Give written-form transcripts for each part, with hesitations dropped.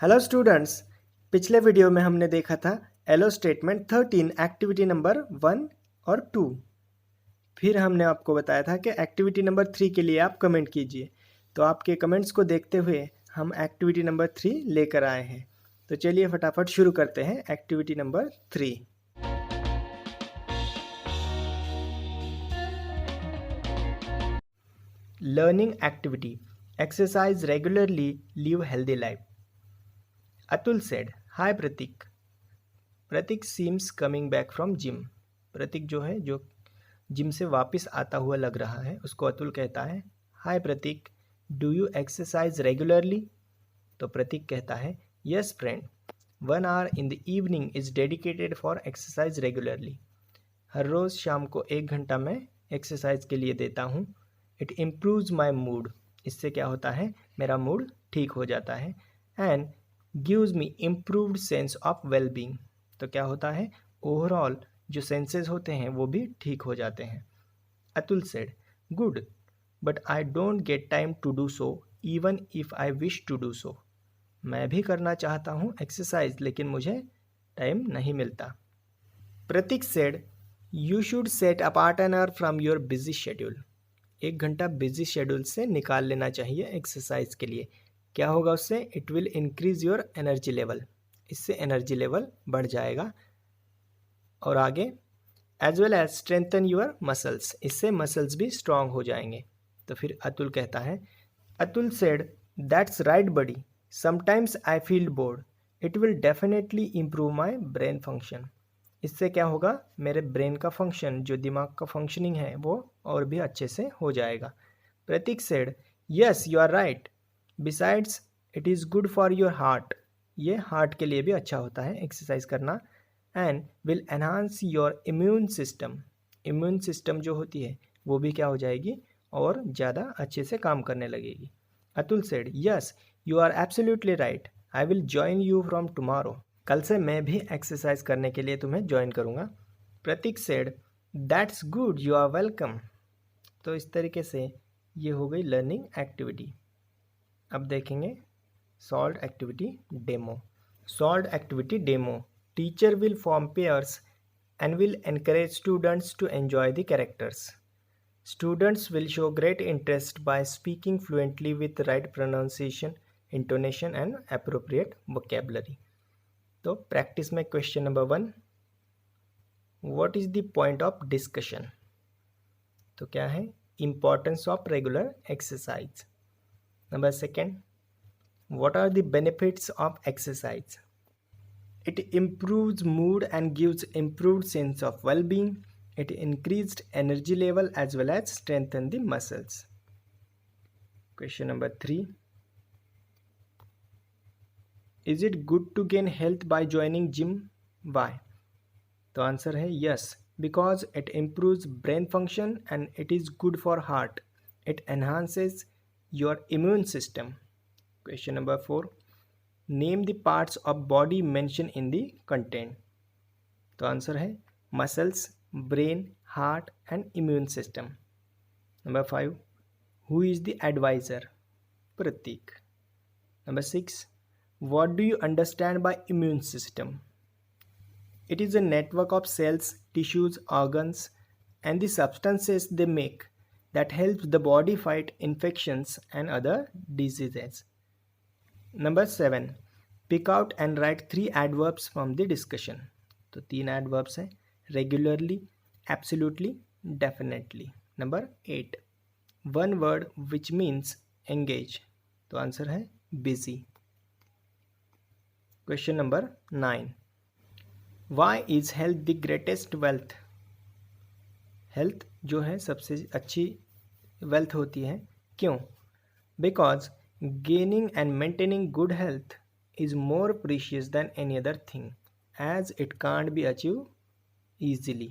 Hello students. पिछले video में हमने देखा था एलो स्टेटमेंट 13 एक्टिविटी नंबर 1 और 2। फिर हमने आपको बताया था कि एक्टिविटी नंबर 3 के लिए आप कमेंट कीजिए। तो आपके कमेंट्स को देखते हुए हम एक्टिविटी नंबर 3 लेकर आए हैं। तो चलिए फटाफट शुरू करते हैं activity number 3। Learning activity, exercise regularly, live healthy life. Atul said, hi Prateek. Prateek seems coming back from gym. Prateek जो जिम से वापस आता हुआ लग रहा है, उसको अतुल कहता है, hi Prateek, do you exercise regularly? तो प्रतीक कहता है, yes friend, 1 hour in the evening is dedicated for exercise regularly. हर रोज़ शाम को 1 घंटा मैं एक्सरसाइज के लिए देता हूँ। It improves my mood. इससे क्या होता है, मेरा मूड ठीक हो जाता है। And gives me improved sense of well being. तो क्या होता है, ओवरऑल जो सेंसेस होते हैं वो भी ठीक हो जाते हैं। Atul said, good, but I don't get time to do so even if I wish to do so. मैं भी करना चाहता हूँ एक्सरसाइज, लेकिन मुझे टाइम नहीं मिलता। Prateek said, you should set apart an hour from your busy schedule. 1 घंटा बिजी शेड्यूल से निकाल लेना चाहिए एक्सरसाइज के लिए। क्या होगा उससे, it will increase your energy level. इससे एनर्जी लेवल बढ़ जाएगा। और आगे, as well as strengthen your muscles. इससे मसल्स भी स्ट्रांग हो जाएंगे। तो फिर अतुल कहता है, Atul said, that's right buddy, sometimes I feel bored, it will definitely improve my brain function. इससे क्या होगा, मेरे ब्रेन का फंक्शन, जो दिमाग का फंक्शनिंग है, वो और भी अच्छे से हो जाएगा। Prateek said, yes you are right, besides it is good for your heart. ये हार्ट के लिए भी अच्छा होता है एक्सरसाइज करना। And will enhance your immune system. Immune system जो होती है वो भी क्या हो जाएगी, और ज़्यादा अच्छे से काम करने लगेगी। Atul said, yes you are absolutely right, I will join you from tomorrow. कल से मैं भी एक्सरसाइज करने के लिए तुम्हें ज्वाइन करूँगा। Prateek said, that's good, you are welcome. तो इस तरीके से ये हो गई लर्निंग एक्टिविटी। अब देखेंगे solve activity demo. Solve activity demo, teacher will form pairs and will encourage students to enjoy the characters. Students will show great interest by speaking fluently with right pronunciation, intonation and appropriate vocabulary. तो practice में question number 1, what is the point of discussion? तो क्या है, importance of regular exercise. Number 2, what are the benefits of exercise? It improves mood and gives improved sense of well-being. It increased energy level as well as strengthen the muscles. Question number 3. Is it good to gain health by joining gym? Why? तो answer है yes, because it improves brain function and it is good for heart. It enhances your immune system. Question number 4. Name the parts of body mention in the content. तो answer है muscles, brain, heart and immune system. Number 5, who is the advisor? Prateek. Number 6, what do you understand by immune system? It is a network of cells, tissues, organs and the substances they make that help the body fight infections and other diseases. Number 7, pick out and write 3 adverbs from the discussion. तो 3 adverbs हैं, regularly, absolutely, definitely. Number 8, 1 word which means engage. तो answer है busy. Question number 9, why is health the greatest wealth? Health जो है सबसे अच्छी wealth होती है, क्यों? Because gaining and maintaining good health is more precious than any other thing as it can't be achieved easily.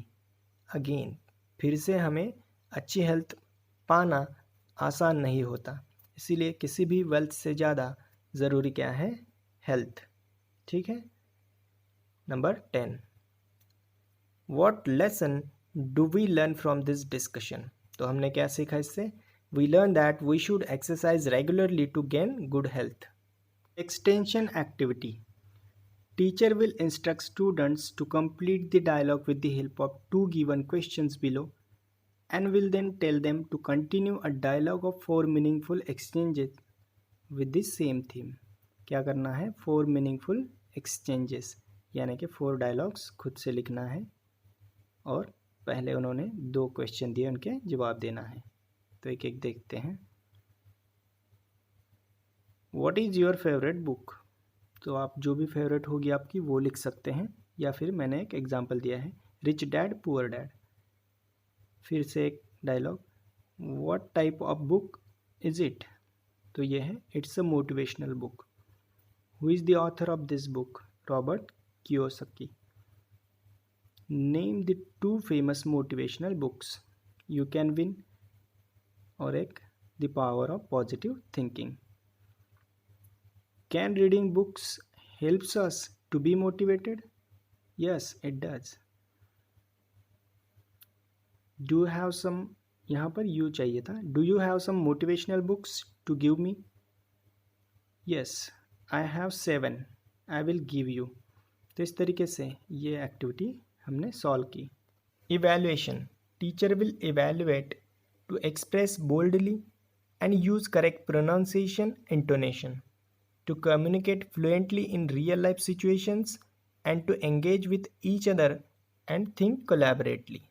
Again, फिर से हमें अच्छी हेल्थ पाना आसान नहीं होता, इसीलिए किसी भी वेल्थ से ज़्यादा ज़रूरी क्या है, हेल्थ। ठीक है। Number 10, What lesson do we learn from this discussion? तो हमने क्या सीखा इससे? We learn that we should exercise regularly to gain good health. Extension activity. Teacher will instruct students to complete the dialogue with the help of two given questions below and will then tell them to continue a dialogue of 4 meaningful exchanges with the same theme. क्या करना है? 4 meaningful exchanges, यानी कि 4 dialogues खुद से लिखना है और पहले उन्होंने 2 क्वेश्चन दिए, उनके जवाब देना है। तो एक एक देखते हैं। What is your favourite book? तो आप जो भी फेवरेट होगी आपकी वो लिख सकते हैं, या फिर मैंने एक एग्जांपल दिया है, रिच डैड पुअर डैड। फिर से एक dialogue, what type of book is it? तो ये है, it's a motivational book. Who is the author of this book? Robert Kiyosaki. Name the 2 famous motivational books. You can win और एक the power of positive thinking. Can reading books helps us to be motivated? Yes, it does. Do you have some, यहाँ पर you चाहिए था, do you have some motivational books to give me? Yes, I have 7. I will give you. तो इस तरीके से ये activity हमने सॉल्व की। Evaluation. Teacher will evaluate to express boldly and use correct pronunciation, intonation, to communicate fluently in real life situations, and to engage with each other and think collaboratively.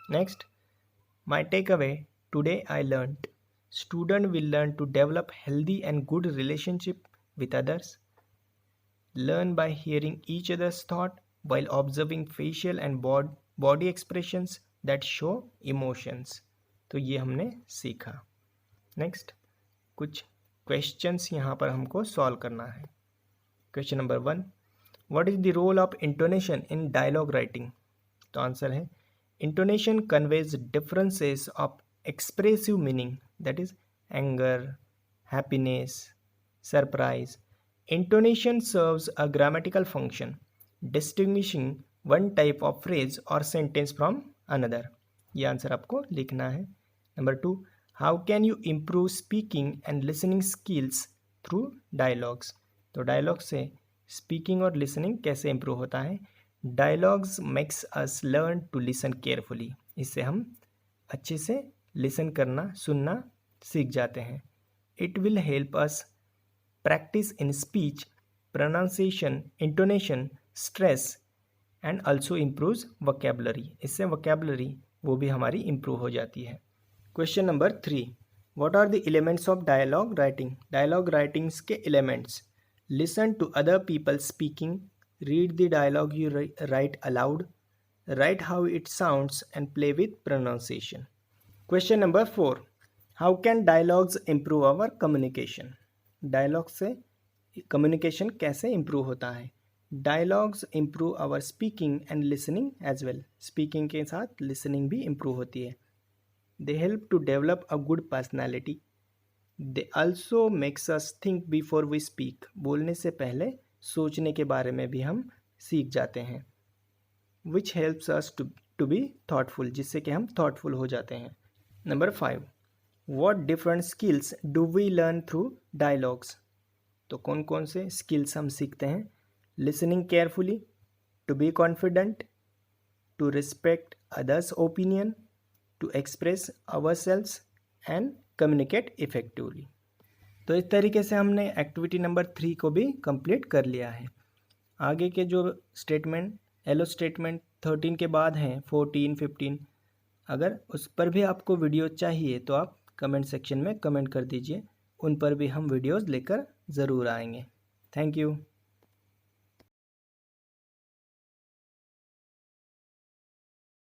Next, my takeaway today I learned student will learn to develop healthy and good relationship with others, learn by hearing each other's thought while observing facial and body expressions that show emotions. तो ये हमने सीखा। Next, कुछ questions यहाँ पर हमको solve करना है। Question number 1, what is the role of intonation in dialogue writing? तो आंसर है, intonation conveys differences of expressive meaning, that is anger, happiness, surprise. Intonation serves a grammatical function distinguishing one type of phrase और sentence from another. ये answer आपको लिखना है। Number 2, how can you improve speaking and listening skills through dialogues? तो dialogue से speaking और listening कैसे improve होता है? Dialogues makes us learn to listen carefully. इससे हम अच्छे से लिसन करना, सुनना सीख जाते हैं। It will help us practice in speech, pronunciation, intonation, stress and also improves vocabulary. इससे वोकेबलरी वो भी हमारी इम्प्रूव हो जाती है। Question number 3, what are the elements of dialogue writing? Dialogue writings के elements, listen to other people speaking, read the dialogue you write aloud, right how it sounds and play with pronunciation. Question number 4, how can dialogues improve our communication? Dialogue से communication कैसे improve होता है? Dialogues improve our speaking and listening as well. Speaking के साथ listening भी improve होती है। They help to develop a good personality. They also makes us think before we speak. बोलने से पहले सोचने के बारे में भी हम सीख जाते हैं। Which helps us to be thoughtful, जिससे कि हम thoughtful हो जाते हैं। Number 5, what different skills do we learn through dialogues? तो कौन कौन से स्किल्स हम सीखते हैं? Listening carefully, to be confident, to respect others' opinion, to express ourselves and communicate effectively. तो इस तरीके से हमने एक्टिविटी नंबर 3 को भी कंप्लीट कर लिया है। आगे के जो स्टेटमेंट, एलो स्टेटमेंट 13 के बाद हैं 14, 15, अगर उस पर भी आपको वीडियो चाहिए तो आप कमेंट सेक्शन में कमेंट कर दीजिए, उन पर भी हम वीडियोज़ लेकर ज़रूर आएंगे। Thank you.